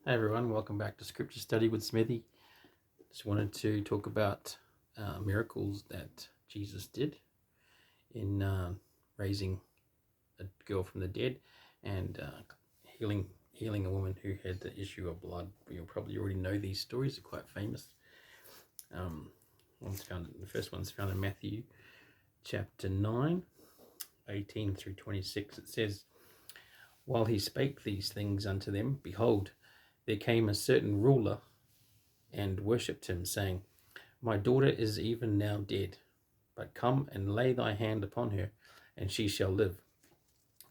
Hey everyone, welcome back to Scripture Study with Smithy. Just wanted to talk about miracles that Jesus did in raising a girl from the dead and healing a woman who had the issue of blood. You probably already know these stories; they're quite famous. The first one's found in Matthew chapter 9, 18 through 26. It says, "While he spake these things unto them, behold, there came a certain ruler and worshipped him, saying, My daughter is even now dead, but come and lay thy hand upon her, and she shall live.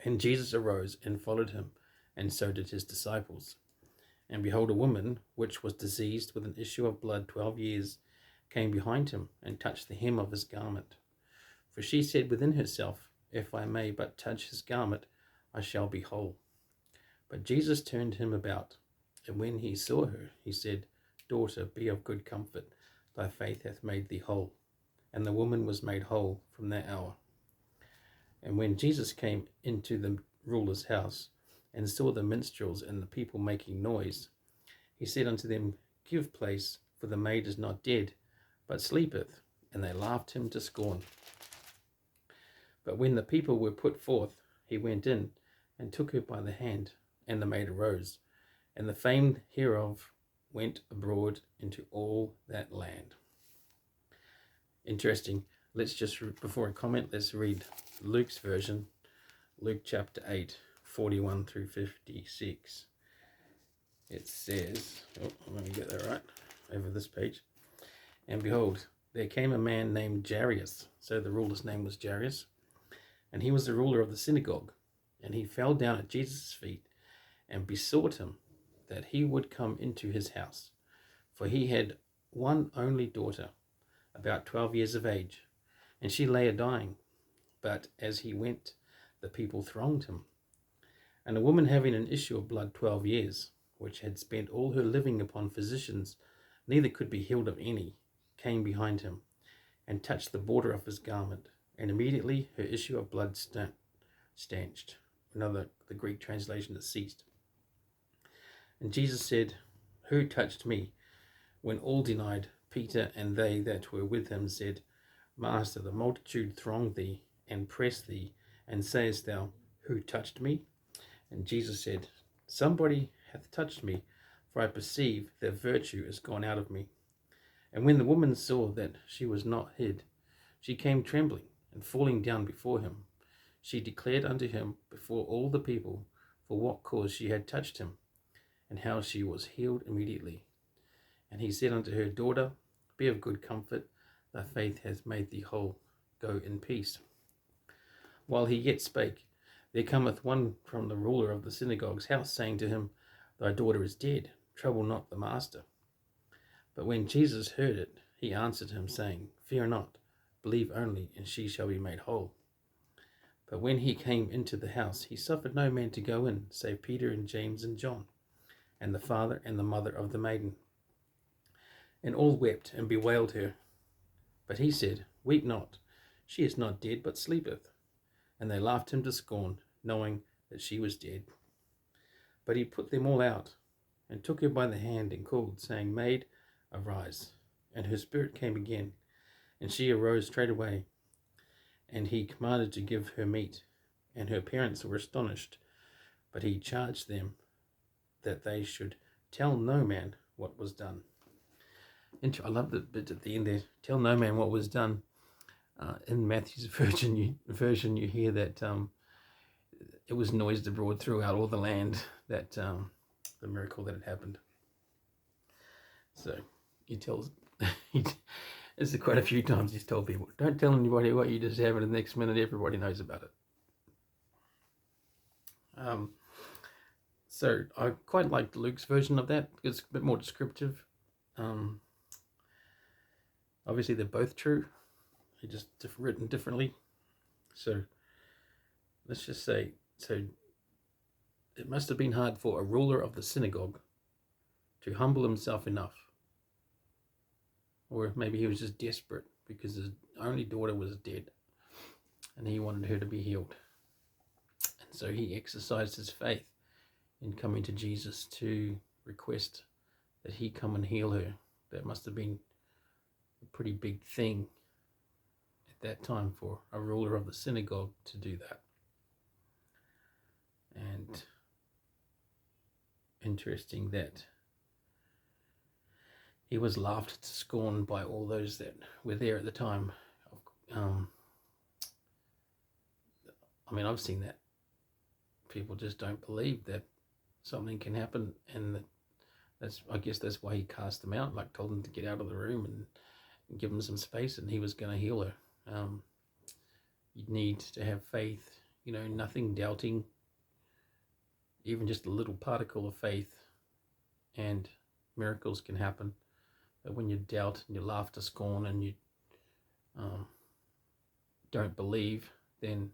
And Jesus arose and followed him, and so did his disciples. And behold, a woman which was diseased with an issue of blood 12 years came behind him, and touched the hem of his garment. For she said within herself, If I may but touch his garment, I shall be whole. But Jesus turned him about, and when he saw her, he said, Daughter, be of good comfort, thy faith hath made thee whole. And the woman was made whole from that hour. And when Jesus came into the ruler's house, and saw the minstrels and the people making noise, he said unto them, Give place, for the maid is not dead, but sleepeth. And they laughed him to scorn. But when the people were put forth, he went in, and took her by the hand, and the maid arose. And the fame hereof went abroad into all that land." Interesting. Let's just, before I comment, let's read Luke's version, Luke chapter 8, 41 through 56. It says, let me get that right, over this page. "And behold, there came a man named Jarius." So the ruler's name was Jarius. "And he was the ruler of the synagogue. And he fell down at Jesus' feet, and besought him that he would come into his house. For he had one only daughter, about 12 years of age, and she lay a-dying. But as he went, the people thronged him. And a woman having an issue of blood 12 years, which had spent all her living upon physicians, neither could be healed of any, came behind him, and touched the border of his garment. And immediately her issue of blood stanched." The Greek translation is ceased. "And Jesus said, Who touched me? When all denied, Peter and they that were with him said, Master, the multitude throng thee and press thee, and sayest thou, Who touched me? And Jesus said, Somebody hath touched me, for I perceive that virtue is gone out of me. And when the woman saw that she was not hid, she came trembling, and falling down before him, she declared unto him before all the people for what cause she had touched him, and how she was healed immediately. And he said unto her, Daughter, be of good comfort, thy faith hath made thee whole. Go in peace. While he yet spake, there cometh one from the ruler of the synagogue's house, saying to him, Thy daughter is dead, trouble not the master. But when Jesus heard it, he answered him, saying, Fear not, believe only, and she shall be made whole. But when he came into the house, he suffered no man to go in, save Peter and James and John, and the father and the mother of the maiden. And all wept and bewailed her. But he said, Weep not, she is not dead, but sleepeth. And they laughed him to scorn, knowing that she was dead. But he put them all out, and took her by the hand, and called, saying, Maid, arise. And her spirit came again, and she arose straightway. And he commanded to give her meat, and her parents were astonished. But he charged them that they should tell no man what was done. I love the bit at the end there. Tell no man what was done. In Matthew's version, you hear that it was noised abroad throughout all the land that the miracle that had happened. So he tells, it's quite a few times he's told people, don't tell anybody what you just have, and the next minute everybody knows about it. So I quite liked Luke's version of that. It's a bit more descriptive. Obviously they're both true. They're just written differently. So let's just say, it must have been hard for a ruler of the synagogue to humble himself enough. Or maybe he was just desperate because his only daughter was dead and he wanted her to be healed. And so he exercised his faith in coming to Jesus to request that he come and heal her. That must have been a pretty big thing at that time for a ruler of the synagogue to do that. And interesting that he was laughed to scorn by all those that were there at the time. I mean, I've seen that. People just don't believe that something can happen, and I guess that's why he cast them out, like told them to get out of the room and give them some space, and he was going to heal her. You need to have faith, nothing doubting, even just a little particle of faith, and miracles can happen. But when you doubt and you laugh to scorn and you don't believe, then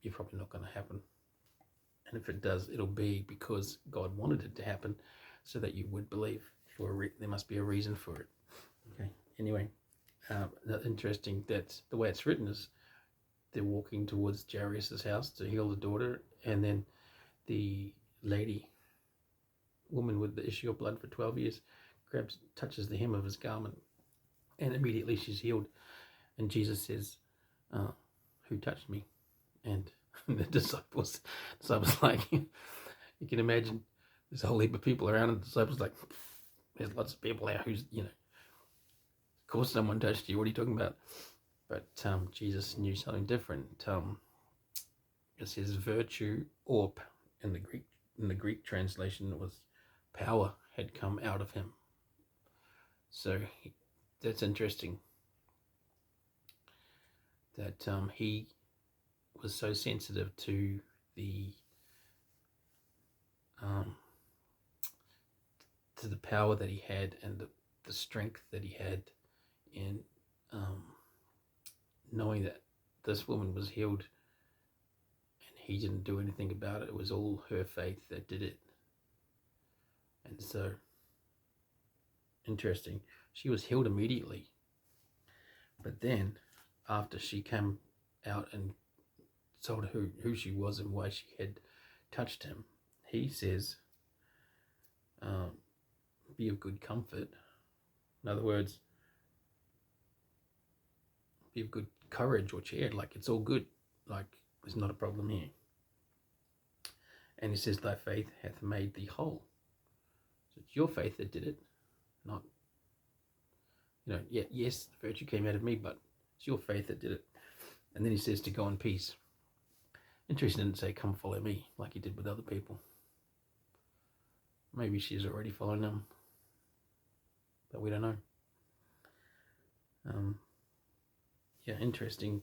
you're probably not going to happen. And if it does, it'll be because God wanted it to happen so that you would believe. There must be a reason for it. Okay. Anyway, interesting that the way it's written is they're walking towards Jarius' house to heal the daughter, and then the woman with the issue of blood for 12 years, touches the hem of his garment, and immediately she's healed. And Jesus says, who touched me? And the disciples like, you can imagine there's a whole heap of people around, and the disciples like, there's lots of people out who's, of course someone touched you, what are you talking about? But Jesus knew something different. It says virtue, or in the Greek translation, it was power had come out of him. So that's interesting that he was so sensitive to the power that he had, and the strength that he had in knowing that this woman was healed, and he didn't do anything about it. It was all her faith that did it. And so, interesting, she was healed immediately. But then, after she came out and told who she was and why she had touched him, he says, be of good comfort. In other words, be of good courage or cheer, like it's all good, like there's not a problem here. And he says, thy faith hath made thee whole. So it's your faith that did it, not, yes, the virtue came out of me, but it's your faith that did it. And then he says to go in peace. Interesting, didn't say come follow me like he did with other people. Maybe she's already following him, but we don't know. Interesting.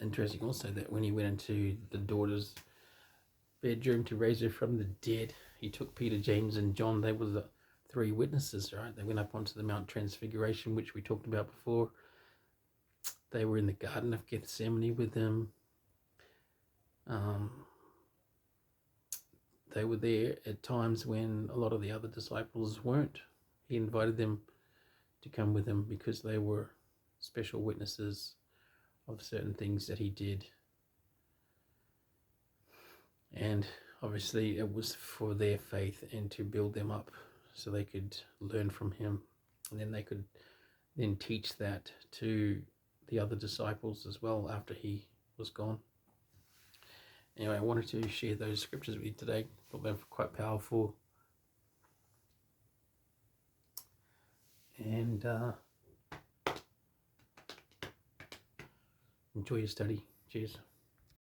Interesting also that when he went into the daughter's bedroom to raise her from the dead, he took Peter, James, and John. They were the three witnesses, right? They went up onto the Mount Transfiguration, which we talked about before. They were in the Garden of Gethsemane with him. They were there at times when a lot of the other disciples weren't. He invited them to come with him because they were special witnesses of certain things that he did. And obviously it was for their faith and to build them up so they could learn from him. And then they could then teach that to the other disciples as well after he was gone. Anyway, I wanted to share those scriptures with you today. I thought they were quite powerful. And enjoy your study. Cheers.